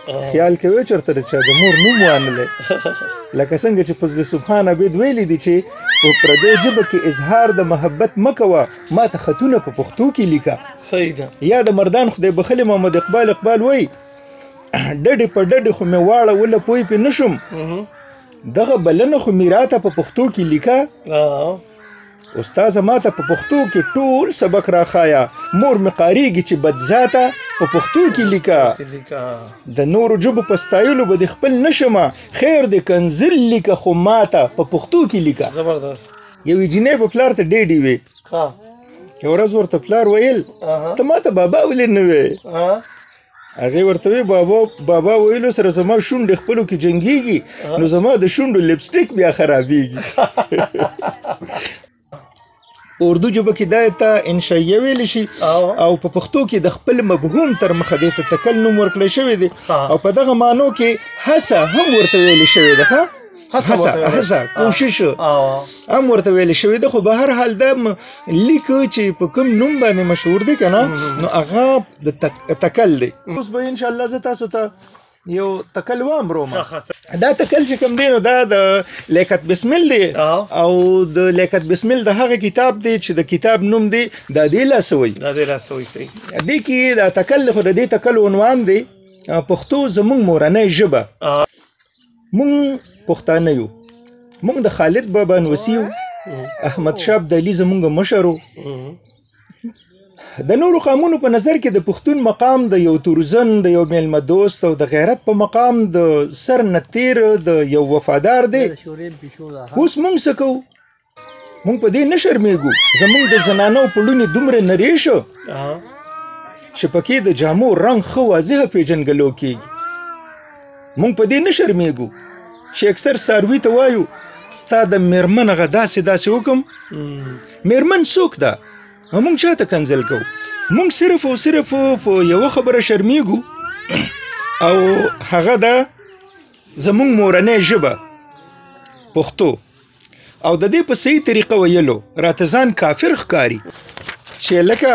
خیال کوي چېرته د چا د مور نوم وانلی لکه څنګه چې فضل سبحان عبید ویلی دي چې په پردۍ ژبه کې اظهار د محبت مه کوه ما ته خطونه په پښتو کې لیکه. صحیح ده. یا د مردان خدای بخلي محمد اقبال وی ډډې په ډډې خو مې واړوله پوی پې نه شم دغه بلنه خو مې راته په پښتو کې لیکه. استاذه ما ته په پښتو کې ټول سبق راښایه مور مې قاریږي چې بدذاته په پښتو کې لیکه. د نورو ژبو په ستایلو به د خپل نشمه خیر د کنزل لیکه خو ماته په پښتو کې لیکه. زبردست. یوې جینۍ په پلار ته ډېډې وې یو ورځ ورته پلار ویل ته ما ته بابا ولې نه وې هغې ورته وی بابا ویلو سره زما شونډې خپلو کې جنګېږي نو زما د شونډو لپسټیک بیا خرابېږي. اردو ژبه کې دا ته انشائیه ویلی شي او په پښتو کې د خپل مفهوم تر مخه دې ته تکل نوم ورکړی شوی دی او په دغه معنو کې هڅه هم ورته ویلی شوې ده. هڅه کوشش هم ورته ویلی شوې ده خو به هر حال دا لیک چې په کوم نوم باندې مشهور دی که نه نو هغه د تکل دی. اوس به انشاءالله زه تاسو ته یو تکل وامروم. دا تکل چې کوم دی نو دا د لیاقت بسمل دی او د لیاقت بسمل د هغه کتاب دی چې د کتاب نوم دی د دې لاسوي. صحیح. دې کې دا تکل خو د دې تکل عنوان دی پښتو زموږ مورنۍ ژبه. موږ پښتانه یو موږ د خالد بابا نوسي یو احمد شاه ابدالي زموږ مشر و. د نورو قامونو په نظر کې د پښتون مقام د یو تورزن د یو میلمه دوست او د غیرت په مقام د سر نه تیر د یو وفادار دی. اوس موږ څه کوو موږ په دې نه شرمېږو زموږ د زنانو پړونې دومره نرۍ شو چې پکې د جامو رنګ ښه واضحه پیژنګلو کېږي. موږ په دې نه شرمېږو چې اکثر څاروي ته وایو ستا د میرمن هغه داسې وکم میرمن څوک ده موږ چاته کنځل کوو موږ صرف او صرف په یوه خبره شرمېږو او هغه ده زموږ مورنۍ ژبه پښتو او د دې په صحیح طریقه ویلو راته ځان کافر ښکاري چې لکه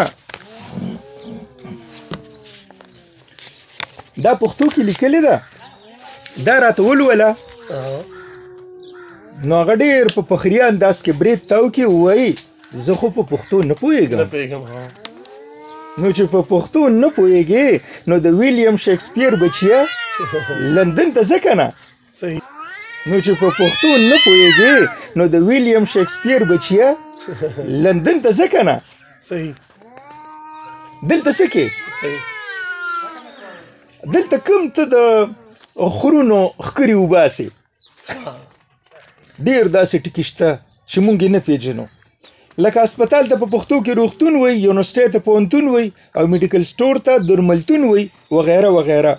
دا پښتو کې لیکلې ده دا راته ولوله نو هغه ډېر په فخري انداز کې برید تاو کې ووایي زه خو په پښتو نه پوهېږم. نو چې په پښتو نه پوهېږې نو د ویلیم شکسپیر بچیه لندن ته ځه که نه نو چې په پښتو نه پوهېږې نو د ویلیم شکسپیر بچیه لندن ته ځه که نه دلته څه کې دلته کوم ته د خرونو ښکرې وباسې ډېر داسې ټکي شته چې مونږ یې نه پېژنو لکه هسپتال ته په پښتو کې روغتون وی یونیورسټۍ ته پوهنتون وی او میډیکل سټور ته درملتون وی وغیره وغیره.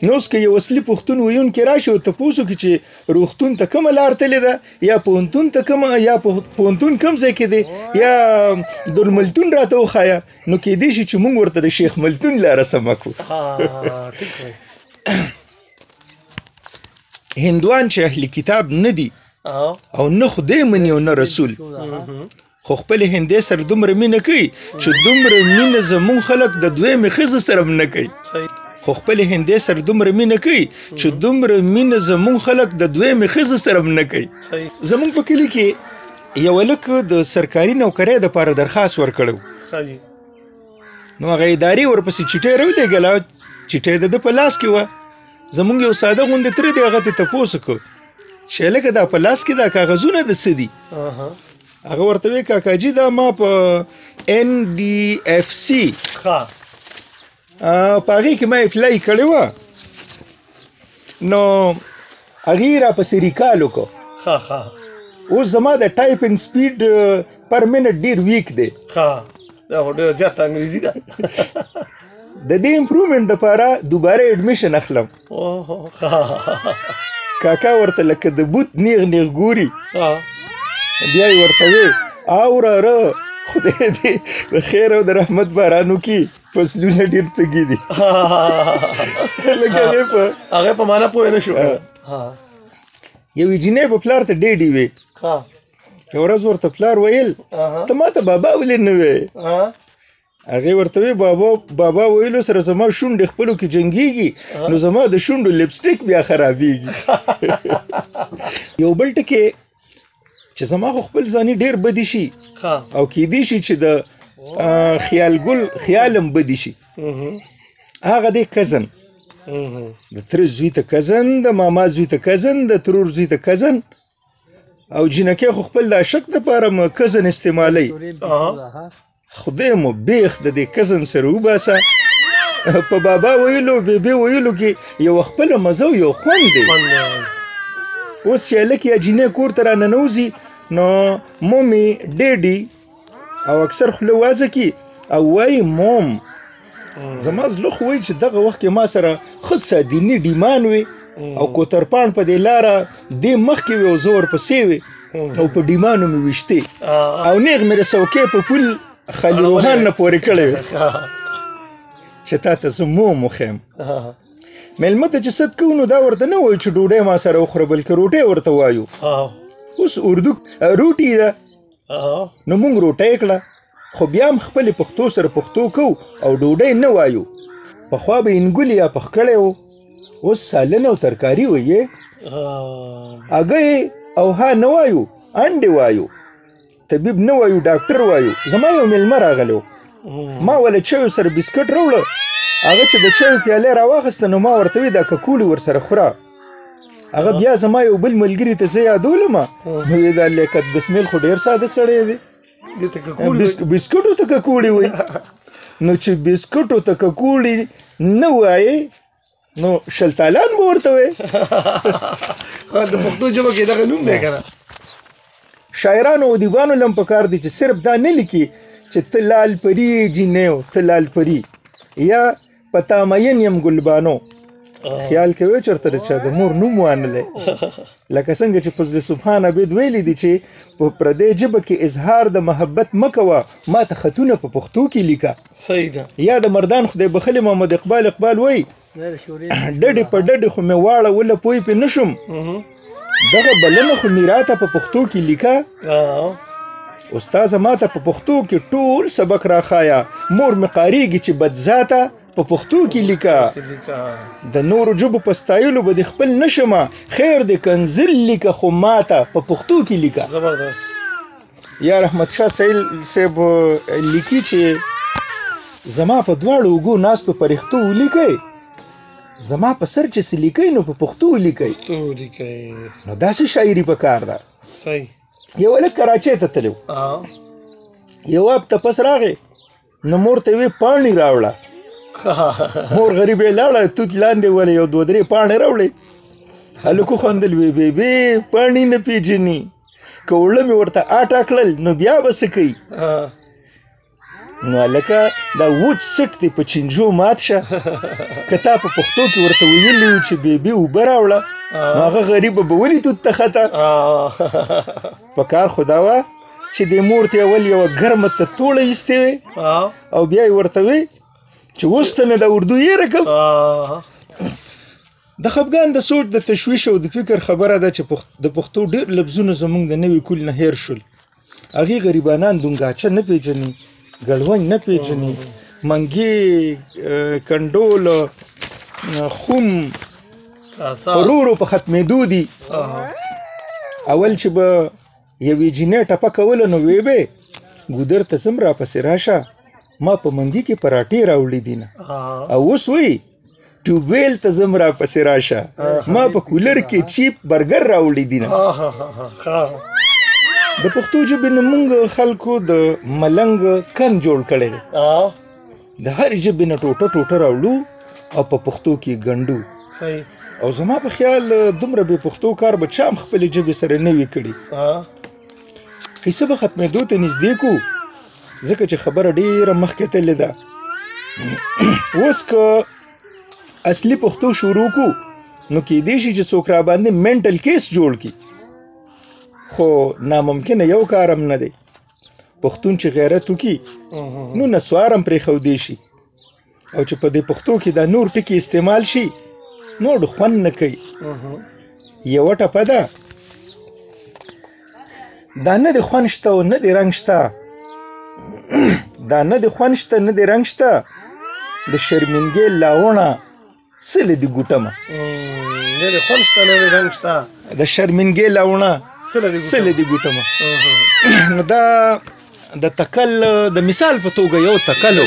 نو اوس که یو اصلي پښتون ویونکی راشي او تپوس وکړي چې روغتون ته کومه لار تللې ده یا پوهنتون ته کومه یا پوهنتون کوم ځای کې دی یا درملتون راته وښایه نو کیدای شي چې مونږ ورته د شیخ ملتون لاره سمه کړو. هندوان چې اهل کتاب نه دي او نه خدای مني او نه رسول خو خپل هندې سره دومره مینه کوي چې دومره مینه زمون خلک د دویمې ښځې سره هم نه کوي خو خپل هندې سره دومره مینه کوي چې دومره مینه زمون خلک د دویمې ښځې سره هم نه کوي. زمون په کلي کې یو هلک د سرکاري نوکرۍ دپاره درخواست ورکړی نو هغه ادارې ورپسې چټۍ راولېږله چټۍ د ده په لاس کې وه زمونږ یو ساده غوندې تره دی هغه ته تپوس وکړو چې هلکه دا په لاس کې دا کاغذونه د څه دي هغه ورته وی کاکاجي دا ما په NDFC په هغې کې ما اپلای کړې وه نو هغې یې راپسې ریکال وکړو اوس زما د ټایپنګ سپیډ پر منټ ډېر ویک دی دا خو ډېره زیاته انګریزي ده د دې امپرومنټ دپاره دوباره اډمیشن اخلم کاکا ورته لکه د بوت نیغ نیغ ګوري بیا یې ورته وی اوراره خدای دې د خیر او د رحمت باران وکړي فصلونه ډېر تږي دي لکه هغې په معنا پوه نه شو یوې جینۍ په پلار ته ډېډې وې یو ورځ ورته پلار ویل ته ما ته بابا ولې نه وې هغې ورته وی بابا ویلو سره زما شونډې خپلو کې جنګېږي نو زما د شونډو لپسټیک بیا خرابېږي. یو بل ټکې چې زما خو خپل ځاني ډېر بدي شي او کیدی شي چې د خیالم بدي شي. هغه دی کزن، د تره زوی ته کزن، د ماما زوی ته کزن، د ترور زوی ته کزن، او جینکې خو خپل د عشق دپاره م کزن استعمالی. خدای مو بیخ د دې کزن سره وباسه. په بابا ویلو بیبي ویلو کې یو خپله مزه او یو خوند دی. اوس چې هلک یا جینۍ کور ته راننوځي نو مومي ډیډي او اکثر خوله وازه کي او وایي موم. زما زړه خو وایي چې دغه وخت کې ما سره ښه سادیني ډیمان وي او کوترپاڼ په دې لاره دې مخکې وي او زه ورپسې وي او په ډیمانو مې ویشتې او نیغ مې د څوکۍ په پول خلیروهان نه پورې کړی وي چې تا ته زه موم وښیم. مېلمه ته چې ست کوو نو دا ورته نه وایو چې ډوډۍ ما سره وخوره بلکې روټۍ ورته وایو. اوس اردو روټي ده نو موږ روټۍ کړه خو بیا هم خپلې پښتو سره پښتو کوو او ډوډۍ نه وایو. پخوا به انګولي یا پخ کړی و، اوس سالن او ترکاري وایې. اګۍ او ها نه وایو، انډې وایو، طبیب نه وایو، ډاکټر وایو. زما یو مېلمه راغلی ما وله چایو سره بسکټ راوړه، هغه چې د چایو پیالې راواخیسته نو ما ورته وی دا ککوړي ورسره خوره. هغه بیا زما یو بل ملګري ته زه یادولمه نو وی دا لیاقت بسمیل خو ډېر ساده سړی دی، بسکټو ته ککوړي وایي. نو چې بسکټو ته ککوړي نه وایې نو شلتالان به ورته وایې. د پښتو ژبه کې دغه نوم دی که نه. شاعرانو او ادیبانو لم پکار دي چې صرف دا نه لیکي چې ته لال پری جینیو ته لال پری یا پتا مین یم ګلبانو. خیال کوي چېرته د چا د مور نوم وانلی لکه څنګه چې فضل سبحان عبید ویلی دي چې په پردۍ ژبه کې اظهار د محبت مه کوه، ما ته خطونه په پښتو کې لیکه. صحیح ده. یا د مردان خدای بخلي محمد اقبال وایي ډډې په ډډې خو مې واړوله پوی پې نه شوم، دغه بلنه خو مې راته په پښتو کې لیکه. استاذه ما ته په پښتو کې ټول سبق راښایه، مور مې قاریږي چې بدذاته په پښتو کې لیکه. د نورو ژبو په ستایلو به دې خپل نه شمه، خیر دې کنزل لیکه خو ماته په پښتو کې لیکه. زبردست. یا رحمت شاه سهیل صاحب لیکي چې زما په دواړو اوږو ناستو پرښتو ولیکئ، زما په سر چې څه لیکئ نو په پښتو ولیکئ. نو داسې شاعري پکار ده. صحیح. یو هلک کراچۍ ته تللی و، یو اب تپس راغی نو مور ته وی پاڼې راوړه. مور غریبې لاړه توت لاندې ولې یو دوه درې پاڼې راوړې. هلک وخندل وی بیبي پاڼې نه پیژني، که وړه مې ورته آټه کړل نو بیا به څه کوي. نو هلکه دا وچ سټ دی په چینجو مات شه، که تا په پښتو کې ورته ویلي وو چې بیبي اوبه راوړه نو هغه غریبه به ولې توت ته خطه. په کار خو دا وه چې دې مور ته اول یوه ګرمه تتوړه ایستې وې او بیا یې ورته وی چې اوس ته نه د اردو یېره کوم. د خفګان د سوچ د تشویش او د فکر خبره ده چې د پښتو ډېر لفظونه زموږ د نوي کول نه هیر شول. هغې غریبانان دونګاچه نه پیژني، ګړونج نه پیژني، منګي، کنډول، خوم ورورو په ختمېدو دي. اول چې به یوې جینۍ ټپه کوله نو وی به ګودر ته ځم راپسې راشه، ما په منګي کې پراټې راوړي دي نه. او اوس وایي ټیوبویل ته ځم راپسې راشه، ما په کولر کې چیپ برګر راوړي دي نه. د پښتو ژبې نه موږ خلکو د ملنګ کن جوړ کړی دی. د هرې ژبې نه ټوټه ټوټه راوړو او په پښتو کې ګنډو. صحیح. او زما په خیال دومره بې پښتو کار به چا هم خپلې ژبې سره نه وي کړي. قیصه به ختمېدو ته نږدې کو ځکه چې خبره ډېره مخکې تللې ده. اوس که اصلي پښتو شروع کو نو کیدی شي چې څوک راباندې منټل کیس جوړ کړي، خو ناممکنه یو کار هم نه دی. پښتون چې غیرت وکړي نو نسوار هم پرېښودی شي، او چې په دې پښتو کې دا نور ټکي استعمال شي نور خوند نه کوي. یوه ټپه ده دا نه د خوند شته او نه د رنګ شته، دا نه د خوند شته نه د رنګ شته د شرمنګې لاونه سله د ګوټمه نه د خوند شته نه د رنګ شته د شرمنګې لاونه سله د ګوټمه نو دا د تکل د مثال په توګه یو تکلو